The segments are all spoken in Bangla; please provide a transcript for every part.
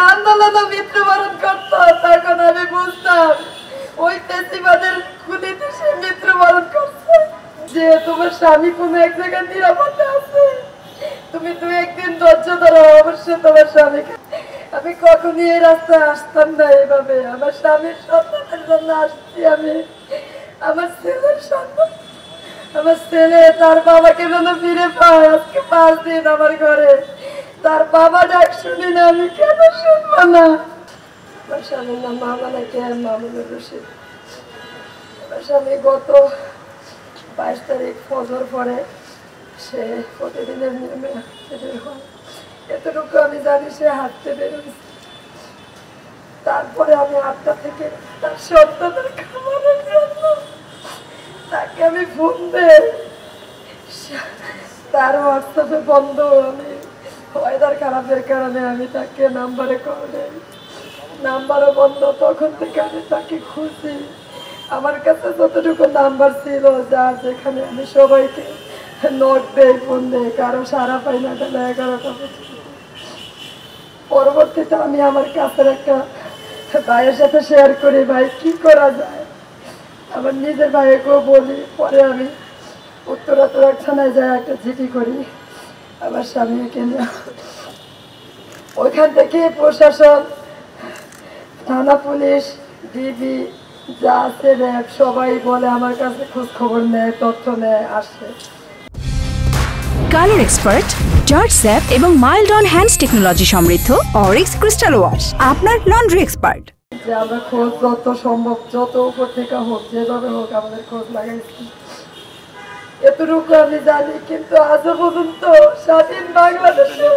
আন্দোলনে মৃত্যুবরণ করতো তখন আমি বুঝতাম ওই ফেসিবাদের খুনিতে সে মৃত্যুবরণ করছে। যে তোমার স্বামী কোনো এক জায়গায় নিরাপদে আছে, তুমি দু একদিন ধৈর্য ধরো, অবশ্যই তোমার স্বামীকে। আমি কখনই এই রাস্তায় আসতাম না এভাবে। আমার স্বামীর সন্তানের জন্য আসছি আমি, আমার ছেলের সন্তান, আমার ছেলে তার বাবাকে যেন ফিরে পায়। আজকে 5 দিন আমার ঘরে তার বাবা ডাক শুনি না, আমি কেন শুনবো না? আমার স্বামীর নাম মাওলানা কেএম মামুনুর রশিদ। আমার স্বামী গত 22 তারিখ ফজর পরে সে প্রতিদিনের নিয়মে বের হয়, এতটুকু আমি জানি। সে হাঁটতে বেরোচ্ছে, তারপরে আমি 8টা থেকে তার সন্তানের খাবারের জন্য তাকে আমি ফোন দেই। তার হোয়াটসঅ্যাপে বন্ধ, আমি ওয়েদার খারাপের কারণে আমি তাকে নাম্বারে কল দেই, নাম্বারও বন্ধ। তখন থেকে আমি তাকে খুঁজি, আমার কাছে যতটুকু নাম্বার ছিল যার যেখানে আমি সবাইকে নক দেই, ফোন দেই, কারো সারা পাই না। বেলা 11টা পর্যন্ত। পরবর্তীতে আমি আমার কাছের একটা ভাইয়ের সাথে শেয়ার করি, ভাই কি করা যায়। আমার নিজের ভাইকেও বলি। পরে আমি উত্তরা থানায় যাই, একটা চিঠি করি আমার স্বামীকে নিয়ে। ওইখান থেকে প্রশাসন, থানা পুলিশ, ডিবি যা আছে, র্যাব, সবাই বলে আমার কাছে খোঁজ খবর নেয়, তথ্য নেয়, আসে। কালার এক্সপার্ট, জর্জ স্যাপ এবং মাইল্ড অন হ্যান্ডস টেকনোলজি সমৃদ্ধ অরিক্স ক্রিস্টাল ওয়াশ আপনার লন্ড্রি এক্সপার্ট। যে আমরা খোঁজ যত সম্ভব, যত উপর থেকে হোক, যেভাবে হোক আমাদের খোঁজ লাগাইছি, এতটুকু আমি জানি। কিন্তু আজও পর্যন্ত স্বাধীন বাংলাদেশে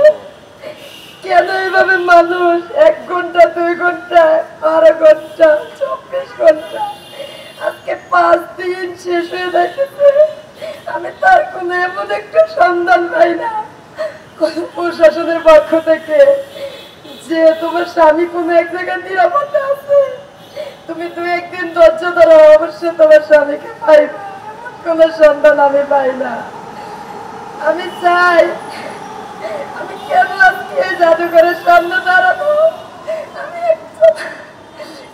কেন এইভাবে মানুষ 1 ঘন্টা, 2 ঘন্টা, 12 ঘন্টা, 24 ঘন্টা, আজকে 5 দিন শেষ হয়ে যাচ্ছে, আমি তার কোনো এমন একটা সন্ধান পাই না কোন প্রশাসনের পক্ষ থেকে যে তোমার স্বামী কোনো এক জায়গায় নিরাপদে আছে, তুমি 2-1 দিন ধৈর্য ধরো, অবশ্যই তোমার স্বামীকে পাইবে। কোন সন্ধান আমি পাই না। আমি চাই, আমি কেন আজকে জাদুঘরের সামনে দাঁড়াবো? আমি একজন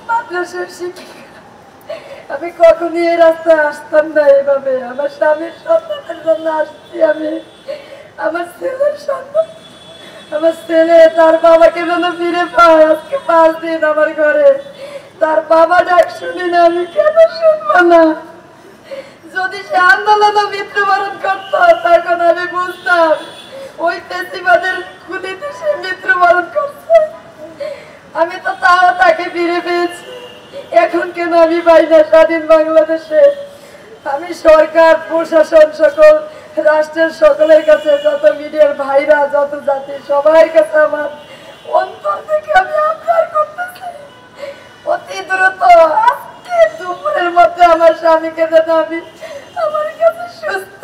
মাদ্রাসার শিক্ষিকা, আমি কখনই এই রাস্তায় আসতাম না এভাবে। আমার স্বামীর সন্তানের জন্য আসছি আমি, আমার ছেলের সন্তান, আমার ছেলে তার বাবাকে যেন ফিরে পায়। আজকে 5 দিন আমার ঘরে তার বাবা ডাক শুনি না, আমি কেন শুনবো না? যদি সে আন্দোলনে মৃত্যুবরণ করতো তখন আমি বুঝতাম ওই ফেসিবাদের খুনিতে সে মৃত্যুবরণ করছে। আমি তো তাও তাকে ফিরে পেয়েছি, এখন কেন আমি পাই না স্বাধীন বাংলাদেশে? আমি সরকার, প্রশাসন, সকল রাষ্ট্রের সকলের কাছে, যত মিডিয়ার ভাইরা, যত জাতি, সবার কাছে আমার অন্তর থেকে আমি আবদার করতেছি, অতি দ্রুত আজকে দুপুরের মধ্যে আমার স্বামীকে যেন আমি আমার কাছে সুস্থ